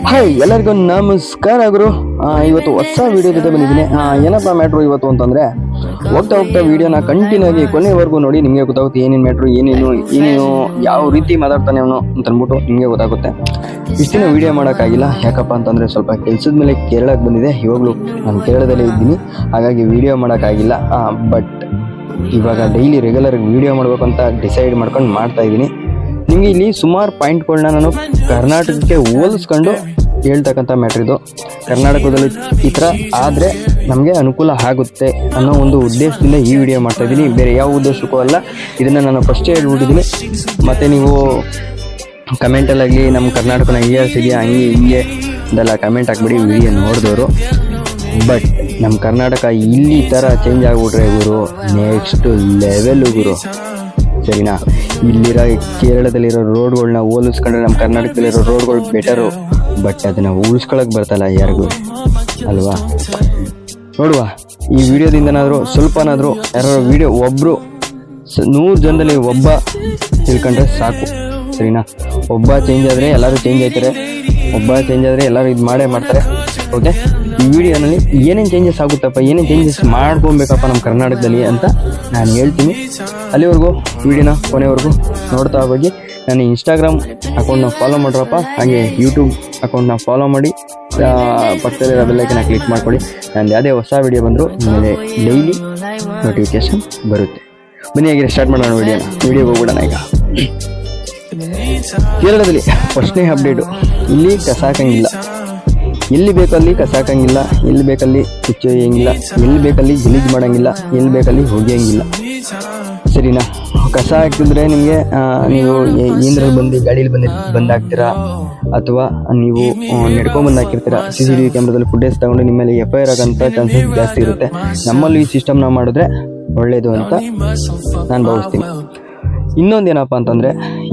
Hi ಎಲ್ಲರಿಗೂ ನಮಸ್ಕಾರ ಗುರು. ಇವತ್ತು ಹೊಸ ವಿಡಿಯೋ ಜೊತೆ ಬಂದಿದ್ದೀನಿ. ಏನಪ್ಪ ಮ್ಯಾಟ್ರು ಇವತ್ತು ಅಂತಂದರೆ, ಹೋಗ್ತಾ ವಿಡಿಯೋನ ಕಂಟಿನ್ಯೂ ಆಗಿ ಕೊನೆವರೆಗೂ ನೋಡಿ. ನಿಮಗೆ ಗೊತ್ತಾಗುತ್ತೆ ಏನೇನು ಮ್ಯಾಟ್ರು, ಏನೇನು ಯಾವ ರೀತಿ ಮಾತಾಡ್ತಾನೆ ಅವನು ಅಂತಂದ್ಬಿಟ್ಟು ನಿಮಗೆ ಗೊತ್ತಾಗುತ್ತೆ. ಇಷ್ಟಿನ ವಿಡಿಯೋ ಮಾಡೋಕ್ಕಾಗಿಲ್ಲ, ಯಾಕಪ್ಪ ಅಂತಂದರೆ ಸ್ವಲ್ಪ ಕೆಲಸದ ಮೇಲೆ ಕೇರಳಕ್ಕೆ ಬಂದಿದೆ. ಇವಾಗಲೂ ನಾನು ಕೇರಳದಲ್ಲೇ ಇದ್ದೀನಿ, ಹಾಗಾಗಿ ವಿಡಿಯೋ ಮಾಡೋಕ್ಕಾಗಿಲ್ಲ. ಬಟ್ ಇವಾಗ ಡೈಲಿ ರೆಗ್ಯುಲರ್ ವಿಡಿಯೋ ಮಾಡಬೇಕು ಅಂತ ಡಿಸೈಡ್ ಮಾಡ್ಕೊಂಡು ಮಾಡ್ತಾ ಇದ್ದೀನಿ. ನಿಮಗೆ ಇಲ್ಲಿ ಸುಮಾರು ಪಾಯಿಂಟ್ಗಳನ್ನ ನಾನು ಕರ್ನಾಟಕಕ್ಕೆ ಹೋಲಿಸ್ಕೊಂಡು ಹೇಳ್ತಕ್ಕಂಥ ಮ್ಯಾಟ್ರ್ ಇದು. ಕರ್ನಾಟಕದಲ್ಲಿ ಈ ಥರ ಆದರೆ ನಮಗೆ ಅನುಕೂಲ ಆಗುತ್ತೆ ಅನ್ನೋ ಒಂದು ಉದ್ದೇಶದಿಂದ ಈ ವಿಡಿಯೋ ಮಾಡ್ತಾಯಿದ್ದೀನಿ. ಬೇರೆ ಯಾವ ಉದ್ದೇಶಕ್ಕೂ ಅಲ್ಲ. ಇದನ್ನು ನಾನು ಫಸ್ಟೇ ಹೇಳ್ಬಿಟ್ಟಿದ್ದೀನಿ. ಮತ್ತು ನೀವು ಕಮೆಂಟಲ್ಲಾಗಲಿ ನಮ್ಮ ಕರ್ನಾಟಕನ ಇದೆಯಾ ಹಂಗೆ ಹಿಂಗೆ ಇದೆಲ್ಲ ಕಮೆಂಟ್ ಹಾಕ್ಬಿಡಿ ವಿಡಿಯೋ ನೋಡಿದವರು. ಬಟ್ ನಮ್ಮ ಕರ್ನಾಟಕ ಇಲ್ಲಿ ಥರ ಚೇಂಜ್ ಆಗಿಬಿಟ್ರೆ ಗುರು, ನೆಕ್ಸ್ಟ್ ಲೆವೆಲ್ ಗುರು, ಸರಿನಾ? ಇಲ್ಲಿರೋ ಕೇರಳದಲ್ಲಿರೋ ರೋಡ್ಗಳನ್ನ ಹೋಲಿಸ್ಕೊಂಡ್ರೆ ನಮ್ಮ ಕರ್ನಾಟಕದಲ್ಲಿರೋ ರೋಡ್ಗಳು ಬೆಟರು. ಬಟ್ ಅದನ್ನು ಉಳಿಸ್ಕೊಳಕ್ಕೆ ಬರ್ತಲ್ಲ ಯಾರಿಗೂ, ಅಲ್ವಾ? ನೋಡುವ, ಈ ವಿಡಿಯೋದಿಂದನಾದರೂ ಸ್ವಲ್ಪನಾದರೂ ಯಾರು ವಿಡಿಯೋ ಒಬ್ಬರು 100 ಜನದಲ್ಲಿ ಒಬ್ಬ ತಿಳ್ಕೊಂಡ್ರೆ ಸಾಕು, ಸರಿನಾ? ಒಬ್ಬ ಚೇಂಜ್ ಆದರೆ ಎಲ್ಲರೂ ಚೇಂಜ್ ಆಗ್ತಾರೆ, ಒಬ್ಬ ಚೇಂಜ್ ಆದರೆ ಎಲ್ಲರೂ ಇದು ಮಾಡೇ ಮಾಡ್ತಾರೆ. ಓಕೆ, ಈ ವಿಡಿಯೋನಲ್ಲಿ ಏನೇನು ಚೇಂಜಸ್ ಆಗುತ್ತಪ್ಪ, ಏನೇನು ಚೇಂಜಸ್ ಮಾಡ್ಕೊಬೇಕಪ್ಪ ನಮ್ಮ ಕರ್ನಾಟಕದಲ್ಲಿ ಅಂತ ನಾನು ಹೇಳ್ತೀನಿ. ಅಲ್ಲಿವರೆಗೂ ವಿಡಿಯೋನ ಕೊನೆವರೆಗೂ ನೋಡ್ತಾ ಹೋಗಿ. ನಾನು ಇನ್ಸ್ಟಾಗ್ರಾಮ್ ಅಕೌಂಟ್ನ ಫಾಲೋ ಮಾಡ್ರಪ್ಪ, ಹಾಗೆ ಯೂಟ್ಯೂಬ್ ಅಕೌಂಟ್ನ ಫಾಲೋ ಮಾಡಿ, ಪಕ್ಕದಲ್ಲಿರೋ ಬೆಲ್ಲೈಕನ್ನ ಕ್ಲಿಕ್ ಮಾಡ್ಕೊಳ್ಳಿ. ನಾನು ಯಾವುದೇ ಹೊಸ ವಿಡಿಯೋ ಬಂದರೂ ನಿಮಗೆ ಡೈಲಿ ನೋಟಿಫಿಕೇಶನ್ ಬರುತ್ತೆ. ಬನ್ನಿ ಹಾಗೆ ಸ್ಟಾರ್ಟ್ ಮಾಡೋಣ ವಿಡಿಯೋಗೆ ಹೋಗ್ಬಿಡೋಣ. ಈಗ ಕೇರಳದಲ್ಲಿ ಫಸ್ಟ್ನೇ ಅಪ್ಡೇಟು, ಇಲ್ಲಿ ಕಸ ಹಾಕಂಗಿಲ್ಲ. ಎಲ್ಲಿ ಬೇಕಲ್ಲಿ ಕಸ ಹಾಕಂಗಿಲ್ಲ, ಎಲ್ಲಿ ಬೇಕಲ್ಲಿ ಕುಚ್ಚು ಒಯ್ಯಂಗಿಲ್ಲ, ಎಲ್ಲಿ ಬೇಕಲ್ಲಿ ಗಲೀಜು ಮಾಡೋಂಗಿಲ್ಲ, ಎಲ್ಲಿ ಬೇಕಲ್ಲಿ ಹೊಗೆಯಂಗಿಲ್ಲ, ಸರಿನಾ? ಕಸ ಹಾಕಿದ್ರೆ ನಿಮಗೆ ನೀವು ಏನ್ರಲ್ಲಿ ಗಾಡೀಲಿ ಬಂದು ಹಾಕ್ತೀರಾ, ಅಥವಾ ನೀವು ನೆಡ್ಕೊಂಬಂದು ಹಾಕಿರ್ತೀರಾ. CCTV ಕ್ಯಾಮ್ರಾದಲ್ಲಿ ಫುಟೇಜ್ ತಗೊಂಡು ನಿಮ್ಮ ಮೇಲೆ FIR ಆಗೋಂಥ ಚಾನ್ಸಸ್ ಜಾಸ್ತಿ ಇರುತ್ತೆ. ನಮ್ಮಲ್ಲಿ ಈ ಸಿಸ್ಟಮ್ನ ಮಾಡಿದ್ರೆ ಒಳ್ಳೆಯದು ಅಂತ ನಾನು ಭಾವಿಸ್ತೀನಿ. ಇನ್ನೊಂದೇನಪ್ಪ ಅಂತಂದರೆ,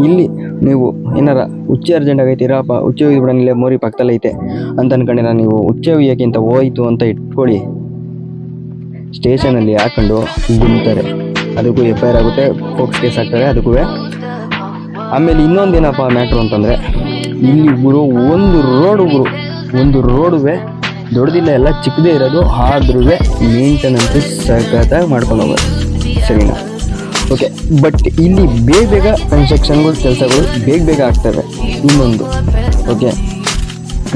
ಇಲ್ಲಿ ನೀವು ಏನಾರ ಉಚ್ಚೆ ಅರ್ಜೆಂಟ್ ಆಗೈತಿರಪ್ಪ, ಉಚ್ಚೆ ಒಯ್ದುಬಿಡೋಂಗಿಲ್ಲ, ಮೋರಿ ಪಕ್ಕದಲ್ಲಿ ಐತೆ ಅಂತ ಅನ್ಕೊಂಡಿರ, ನೀವು ಉಚ್ಚೆ ಒಯ್ಯೋಕ್ಕಿಂತ ಹೋಯ್ತು ಅಂತ ಇಟ್ಕೊಳ್ಳಿ, ಸ್ಟೇಷನಲ್ಲಿ ಹಾಕೊಂಡು ಗುಮ್ತಾರೆ, ಅದಕ್ಕೂ FIR ಆಗುತ್ತೆ, ಫೋಕ್ಸ್ ಕೇಸ್ ಆಗ್ತಾರೆ ಅದಕ್ಕೂ. ಆಮೇಲೆ ಇನ್ನೊಂದೇನಪ್ಪ ಮ್ಯಾಟ್ರು ಅಂತಂದರೆ, ಇಲ್ಲಿ ಗುರು ಒಂದು ರೋಡುವೆ ದೊಡ್ಡದಿಲ್ಲ, ಎಲ್ಲ ಚಿಕ್ಕದೇ ಇರೋದು, ಆದ್ರೂ ಮೇಂಟೆನೆನ್ಸ್ ಸಖತ್ತಾಗಿ ಮಾಡ್ಕೊಂಡು ಹೋಗೋದು, ಸರಿನಾ? ಓಕೆ, ಬಟ್ ಇಲ್ಲಿ ಬೇಗ ಕನ್ಸ್ಟ್ರಕ್ಷನ್ಗಳು ಕೆಲಸಗಳು ಬೇಗ ಆಗ್ತವೆ. ಇನ್ನೊಂದು, ಓಕೆ,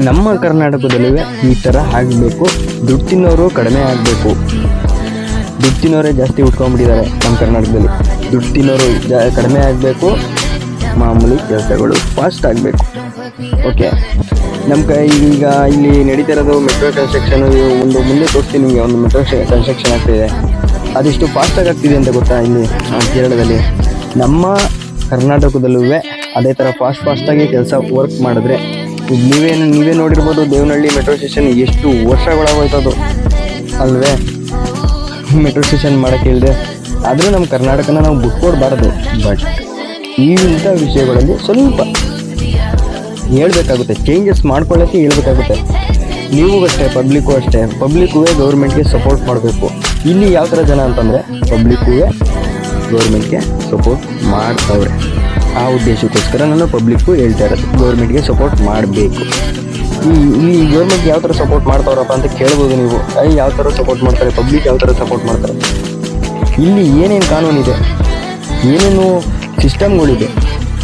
ನಮ್ಮ ಕರ್ನಾಟಕದಲ್ಲೂ ಈ ಥರ ಆಗಬೇಕು. ದುಡ್ಡು ತಿನ್ನೋರು ಕಡಿಮೆ ಆಗಬೇಕು. ದುಡ್ಡು ತಿನ್ನೋರೇ ಜಾಸ್ತಿ ಉಟ್ಕೊಂಡ್ಬಿಟ್ಟಿದ್ದಾರೆ ನಮ್ಮ ಕರ್ನಾಟಕದಲ್ಲಿ. ದುಡ್ಡು ತಿನ್ನೋರು ಕಡಿಮೆ ಆಗಬೇಕು, ಮಾಮೂಲಿ ಕೆಲಸಗಳು ಫಾಸ್ಟ್ ಆಗಬೇಕು. ಓಕೆ, ಈಗ ಇಲ್ಲಿ ನಡೀತಾ ಇರೋದು ಮೆಟ್ರೋ ಕನ್ಸ್ಟ್ರಕ್ಷನು. ಒಂದು ಮುಂದೆ ತೋರಿಸ್ತೀನಿ ನಿಮಗೆ, ಒಂದು ಮೆಟ್ರೋ ಕನ್ಸ್ಟ್ರಕ್ಷನ್ ಆಗ್ತಿದೆ. ಅದೆಷ್ಟು ಫಾಸ್ಟಾಗಿ ಆಗ್ತಿದೆ ಅಂತ ಗೊತ್ತಾ ಇಲ್ಲಿ ಕೇರಳದಲ್ಲಿ. ನಮ್ಮ ಕರ್ನಾಟಕದಲ್ಲೂ ಅದೇ ಥರ ಫಾಸ್ಟಾಗಿ ಕೆಲಸ ವರ್ಕ್ ಮಾಡಿದ್ರೆ, ನೀವೇ ನೋಡಿರ್ಬೋದು, ದೇವನಹಳ್ಳಿ ಮೆಟ್ರೋ ಸ್ಟೇಷನ್ ಎಷ್ಟು ವರ್ಷಗಳಾಗೋಯ್ತದು ಅಲ್ವೇ? ಮೆಟ್ರೋ ಸ್ಟೇಷನ್ ಮಾಡೋಕ್ಕೆ ಹೇಳಿದೆ. ಆದರೂ ನಮ್ಮ ಕರ್ನಾಟಕನ ನಾವು ಬಿಟ್ಕೊಡ್ಬಾರ್ದು. ಬಟ್ ಇಂಥ ವಿಷಯಗಳಲ್ಲಿ ಸ್ವಲ್ಪ ಹೇಳ್ಬೇಕಾಗುತ್ತೆ, ಚೇಂಜಸ್ ಮಾಡ್ಕೊಳ್ಳೋಕ್ಕೆ ಹೇಳ್ಬೇಕಾಗುತ್ತೆ. ನೀವು ಅಷ್ಟೇ, ಪಬ್ಲಿಕ್ಕೂ ಗೌರ್ಮೆಂಟ್ಗೆ ಸಪೋರ್ಟ್ ಮಾಡಬೇಕು. ಇಲ್ಲಿ ಯಾವ ಥರ ಜನ ಅಂತಂದರೆ, ಪಬ್ಲಿಕ್ಕೂ ಗೌರ್ಮೆಂಟ್ಗೆ ಸಪೋರ್ಟ್ ಮಾಡ್ತವ್ರೆ. ಆ ಉದ್ದೇಶಕ್ಕೋಸ್ಕರ ನಾನು ಪಬ್ಲಿಕ್ಕು ಹೇಳ್ತಾ ಇರೋದು, ಗೌರ್ಮೆಂಟ್ಗೆ ಸಪೋರ್ಟ್ ಮಾಡಬೇಕು. ಇಲ್ಲಿ ಗೌರ್ಮೆಂಟ್ಗೆ ಯಾವ ಥರ ಸಪೋರ್ಟ್ ಮಾಡ್ತಾವ್ರಪ್ಪ ಅಂತ ಕೇಳ್ಬೋದು ನೀವು. ಯಾವ ಥರ ಸಪೋರ್ಟ್ ಮಾಡ್ತಾರೆ, ಪಬ್ಲಿಕ್ ಯಾವ ಥರ ಸಪೋರ್ಟ್ ಮಾಡ್ತಾರೆ. ಇಲ್ಲಿ ಏನೇನು ಕಾನೂನಿದೆ, ಏನೇನು ಸಿಸ್ಟಮ್ಗಳಿದೆ,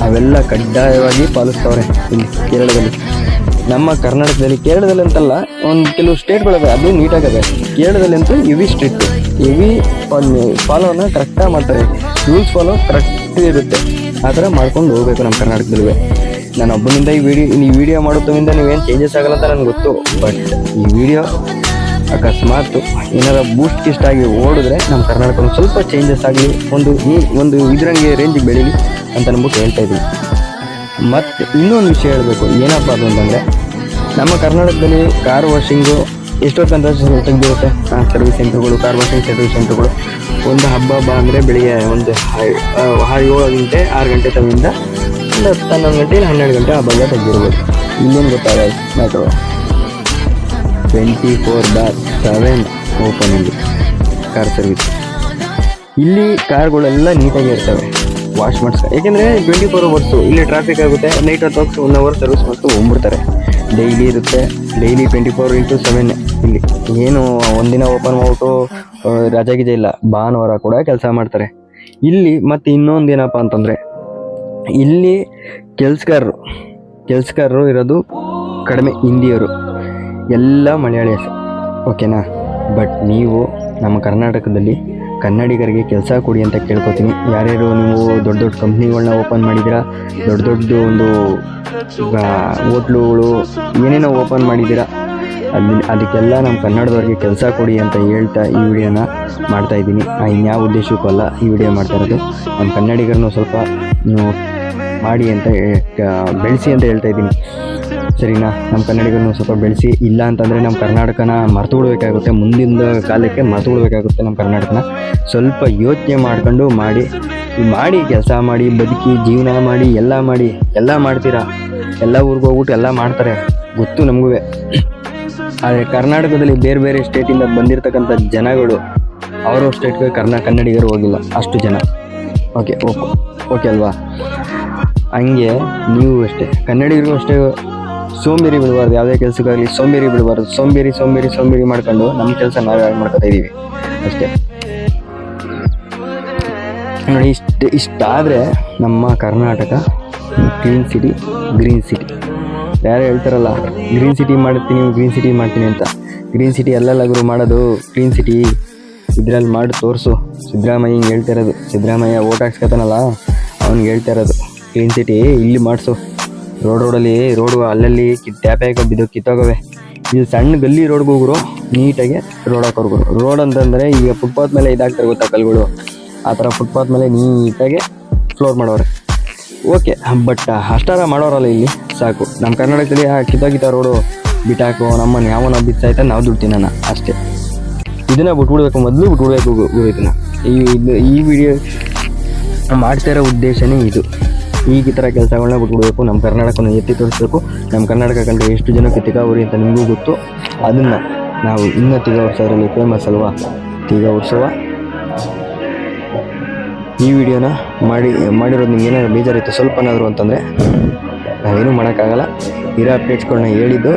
ಅವೆಲ್ಲ ಕಡ್ಡಾಯವಾಗಿ ಪಾಲಿಸ್ತವ್ರೆ ಇಲ್ಲಿ ಕೇರಳದಲ್ಲಿ. ನಮ್ಮ ಕೇರಳದಲ್ಲಿ ಅಂತಲ್ಲ, ಒಂದು ಕೆಲವು ಸ್ಟೇಟ್ಗಳಿವೆ, ಅದು ನೀಟಾಗವೆ. ಕೇರಳದಲ್ಲಂತೂ ಹೆವಿ ಸ್ಟ್ರಿಕ್ಟ್, ಹೆವಿ ಫಾಲೋನ ಕರೆಕ್ಟಾಗಿ ಮಾಡ್ತಾರೆ. ರೂಲ್ಸ್ ಫಾಲೋ ಕರೆಕ್ಟ್ ಇರುತ್ತೆ. ಆ ಥರ ಮಾಡ್ಕೊಂಡು ಹೋಗ್ಬೇಕು ನಮ್ಮ ಕರ್ನಾಟಕದಲ್ಲೂ. ನಾನು ಒಬ್ಬನಿಂದ ಈ ವಿಡಿಯೋ ಮಾಡೋದ್ರಿಂದ ನೀವೇನು ಚೇಂಜಸ್ ಆಗಲ್ಲ ಅಂತ ನನಗೆ ಗೊತ್ತು. ಬಟ್ ಈ ವಿಡಿಯೋ ಅಕಸ್ಮಾತ್ ಏನಾರ ಬೂಸ್ಟ್ ಆಗಿ ಓಡಿದ್ರೆ ನಮ್ಮ ಕರ್ನಾಟಕ ಸ್ವಲ್ಪ ಚೇಂಜಸ್ ಆಗಲಿ, ಒಂದು ಇದರಂಗೆ ರೇಂಜಿಗೆ ಬೆಳೀಲಿ ಅಂತ ಅಂದ್ಬಿಟ್ಟು ಹೇಳ್ತಾ ಇದ್ದೀನಿ. ಮತ್ತು ಇನ್ನೊಂದು ವಿಷಯ ಹೇಳಬೇಕು, ಏನಪ್ಪ ಅದು ಅಂತಂದರೆ, ನಮ್ಮ ಕರ್ನಾಟಕದಲ್ಲಿ ಕಾರ್ ವಾಷಿಂಗು ಎಷ್ಟೊತ್ತಂತ ತೆಗೆದಿರುತ್ತೆ. ಸರ್ವಿಸ್ ಸೆಂಟ್ರುಗಳು, ಕಾರ್ ವಾಷಿಂಗ್ ಸರ್ವಿಸ್ ಸೆಂಟ್ರುಗಳು. ಒಂದು ಹಬ್ಬ ಅಂದರೆ ಬೆಳಿಗ್ಗೆ ಒಂದು 7 ಗಂಟೆ 6 ಗಂಟೆ ತವಿಂದ ಒಂದು 11 ಗಂಟೆ 12 ಗಂಟೆ ಹಬ್ಬ ತೆಗೆದಿರ್ಬೋದು. ಇಲ್ಲೇನು ಗೊತ್ತಾಗ ಮ್ಯಾಟ್ರು, 24/7 ಓಪನಿಂಗ್ ಕಾರ್ ಸರ್ವಿಸ್. ಇಲ್ಲಿ ಕಾರ್ಗಳೆಲ್ಲ ನೀಟಾಗಿ ಇರ್ತವೆ. ವಾಶ್ ಮಾಡಿಸ್ಕೊ. ಯಾಕೆಂದರೆ 24 ಅವರ್ಸು ಇಲ್ಲಿ ಟ್ರಾಫಿಕ್ ಆಗುತ್ತೆ, ನೈಟ್ ಹೊತ್ತು 1 ಅವರ್ ಸರ್ವಿಸ್ ಮಾಡ್ಕೊಂಡು ಹೋಗ್ಬಿಡ್ತಾರೆ. ಡೈಲಿ ಇರುತ್ತೆ, ಡೈಲಿ 24x7 ಇಲ್ಲಿ. ಏನು ಒಂದಿನ ಓಪನ್ ಮಾಡ್ಬಿಟ್ಟು ರಜೆ ಗಿಜೆ ಇಲ್ಲ, ಭಾನುವಾರ ಕೂಡ ಕೆಲಸ ಮಾಡ್ತಾರೆ ಇಲ್ಲಿ. ಮತ್ತು ಇನ್ನೊಂದೇನಪ್ಪ ಅಂತಂದರೆ ಇಲ್ಲಿ ಕೆಲ್ಸಗಾರರು ಇರೋದು ಕಡಿಮೆ, ಹಿಂದಿಯವರು ಎಲ್ಲ ಮಲಯಾಳೀಸ್, ಓಕೆನಾ. ಬಟ್ ನೀವು ನಮ್ಮ ಕರ್ನಾಟಕದಲ್ಲಿ ಕನ್ನಡಿಗರಿಗೆ ಕೆಲಸ ಕೊಡಿ ಅಂತ ಕೇಳ್ಕೊತೀನಿ. ಯಾರ್ಯಾರು ನೀವು ದೊಡ್ಡ ದೊಡ್ಡ ಕಂಪ್ನಿಗಳನ್ನ ಓಪನ್ ಮಾಡಿದ್ದೀರಾ, ದೊಡ್ಡ ಒಂದು ಹೋಟ್ಲುಗಳು ಏನೇನೋ ಓಪನ್ ಮಾಡಿದ್ದೀರಾ, ಅದಕ್ಕೆಲ್ಲ ನಮ್ಮ ಕನ್ನಡದವ್ರಿಗೆ ಕೆಲಸ ಕೊಡಿ ಅಂತ ಹೇಳ್ತಾ ಈ ವಿಡಿಯೋನ ಮಾಡ್ತಾಯಿದ್ದೀನಿ. ಇನ್ಯಾವ ಉದ್ದೇಶಕ್ಕೂ ಅಲ್ಲ ಈ ವಿಡಿಯೋ ಮಾಡ್ತಾ ಇರೋದು. ನಮ್ಮ ಕನ್ನಡಿಗರನ್ನು ಸ್ವಲ್ಪ ಮಾಡಿ ಅಂತ ಬೆಳೆಸಿ ಅಂತ ಹೇಳ್ತಾ ಇದ್ದೀನಿ, ಸರಿನಾ. ನಮ್ಮ ಕನ್ನಡಿಗರನ್ನು ಸ್ವಲ್ಪ ಬೆಳೆಸಿ, ಇಲ್ಲ ಅಂತಂದರೆ ನಮ್ಮ ಕರ್ನಾಟಕನ ಮರ್ತು ಬಿಡಬೇಕಾಗುತ್ತೆ, ಮುಂದಿನ ಕಾಲಕ್ಕೆ ಮರ್ತು ಬಿಡಬೇಕಾಗುತ್ತೆ ನಮ್ಮ ಕರ್ನಾಟಕನ. ಸ್ವಲ್ಪ ಯೋಚನೆ ಮಾಡ್ಕೊಂಡು ಮಾಡಿ ಕೆಲಸ ಮಾಡಿ, ಬದುಕಿ ಜೀವನ ಮಾಡಿ, ಎಲ್ಲ ಮಾಡ್ತೀರಾ. ಎಲ್ಲ ಊರಿಗೆ ಹೋಗ್ಬಿಟ್ಟು ಎಲ್ಲ ಮಾಡ್ತಾರೆ, ಗೊತ್ತು ನಮಗೂ. ಆದರೆ ಕರ್ನಾಟಕದಲ್ಲಿ ಬೇರೆ ಬೇರೆ ಸ್ಟೇಟಿಂದ ಬಂದಿರತಕ್ಕಂಥ ಜನಗಳು ಅವರ ಸ್ಟೇಟ್ಗೆ ಕನ್ನಡಿಗರು ಹೋಗಿಲ್ಲ, ಅಷ್ಟು ಜನ. ಓಕೆ ಅಲ್ವಾ. ಹಂಗೆ ನೀವು ಅಷ್ಟೇ, ಕನ್ನಡಿಗರಿಗೂ ಅಷ್ಟೇ ಸೋಂಬೇರಿ ಬಿಡಬಾರ್ದು. ಯಾವುದೇ ಕೆಲಸಕ್ಕಾಗಲಿ ಸೋಂಬೇರಿ ಬಿಡಬಾರ್ದು. ಸೋಂಬೇರಿ ಮಾಡ್ಕೊಂಡು ನಮ್ಮ ಕೆಲಸ ನಾವೇ ಮಾಡ್ಕೊತಾ ಇದ್ದೀವಿ ಅಷ್ಟೇ. ನೋಡಿ, ಇಷ್ಟಾದರೆ ನಮ್ಮ Karnataka clean city, green city. ಯಾರು ಹೇಳ್ತಾರಲ್ಲ ಗ್ರೀನ್ ಸಿಟಿ ಮಾಡ್ತೀನಿ ಅಂತ, ಗ್ರೀನ್ ಸಿಟಿ ಅಲ್ಲೆಲ್ಲ ಗುರು ಮಾಡೋದು. ಕ್ಲೀನ್ ಸಿಟಿ ಇದ್ರಲ್ಲಿ ಮಾಡಿ ತೋರಿಸು. ಸಿದ್ದರಾಮಯ್ಯ ಹಿಂಗೆ ಹೇಳ್ತಾ ಇರೋದು, ಸಿದ್ದರಾಮಯ್ಯ ಓಟ್ ಹಾಕ್ಸ್ಕೊತಾನಲ್ಲ ಅವ್ನಿಗೆ ಹೇಳ್ತಾ ಇರೋದು, ಕ್ಲೀನ್ ಸಿಟಿ ಇಲ್ಲಿ ಮಾಡಿಸು. ರೋಡಲ್ಲಿ ಅಲ್ಲಲ್ಲಿ ಟ್ಯಾಪ್ಯಾಗ ಬಿದ್ದು ಕಿತ್ತೋಗವೆ. ಇಲ್ಲಿ ಸಣ್ಣ ಗಲ್ಲಿ ರೋಡ್ಗೆ ಹೋಗ್ರು, ನೀಟಾಗಿ ರೋಡ್ ಹಾಕೋರ್ಗು. ರೋಡ್ ಅಂತಂದರೆ ಈಗ ಫುಟ್ಪಾತ್ ಮೇಲೆ ಇದಾಗ್ತಾರೆ ಗೊತ್ತಾ, ಕಲ್ಗಳು, ಆ ಥರ ಫುಟ್ಪಾತ್ ಮೇಲೆ ನೀಟಾಗಿ ಫ್ಲೋರ್ ಮಾಡೋರೆ. ಓಕೆ, ಬಟ್ ಅಷ್ಟಾರ ಮಾಡೋರಲ್ಲ ಇಲ್ಲಿ, ಸಾಕು. ನಮ್ಮ ಕರ್ನಾಟಕದಲ್ಲಿ ಕಿತ್ತ ರೋಡು ಬಿಟ್ಟಾಕು, ನಮ್ಮನ್ನು ಯಾವನ ಬಿತ್ತಾಯ್ತಾ ನಾವು ದುಡ್ಡು ತಿನ್ನೋಣ ಅಷ್ಟೇ. ಇದನ್ನು ಮೊದಲು ಬಿಟ್ಬಿಡ್ಬೇಕು ಇದನ್ನು. ಈ ವಿಡಿಯೋ ಮಾಡ್ತಾ ಇರೋ ಉದ್ದೇಶನೇ ಇದು. ಈ ಥರ ಕೆಲಸಗಳನ್ನ ಬಿಟ್ಬಿಡ್ಬೇಕು, ನಮ್ಮ ಕರ್ನಾಟಕನ ಎತ್ತಿ ತೋರಿಸ್ಬೇಕು. ನಮ್ಮ ಕರ್ನಾಟಕ ಕಂಡ್ರೆ ಎಷ್ಟು ಜನಕ್ಕೆ ತಿಗಾವರಿ ಅಂತ ನಿಮಗೂ ಗೊತ್ತು. ಅದನ್ನು ನಾವು ಇನ್ನೂ ತಿಗಾ ವರ್ಷದಲ್ಲಿ ಫೇಮಸ್ ಅಲ್ವಾ, ತಿಗಾ ವರ್ಷವ. ಈ ವಿಡಿಯೋನ ಮಾಡಿರೋದು ನಿಮ್ಗೆ ಏನಾದ್ರು ಬೇಜಾರಿತ್ತು ಸ್ವಲ್ಪನಾದರೂ ಅಂತಂದರೆ ನಾವೇನೂ ಮಾಡೋಕ್ಕಾಗಲ್ಲ. ಇರೋ ಅಪ್ಡೇಟ್ಸ್ಗಳನ್ನ ಹೇಳಿದ್ದು,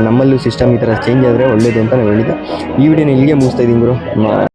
ನಮ್ಮಲ್ಲೂ ಸಿಸ್ಟಮ್ ಈ ಥರ ಚೇಂಜ್ ಆದರೆ ಒಳ್ಳೇದು ಅಂತ ನಾವು ಹೇಳಿದ್ದು. ಈ ವಿಡಿಯೋನ ಇಲ್ಲಿಗೆ ಮುಗಿಸ್ತಾ ಇದ್ದೀನಿ ಗುರು.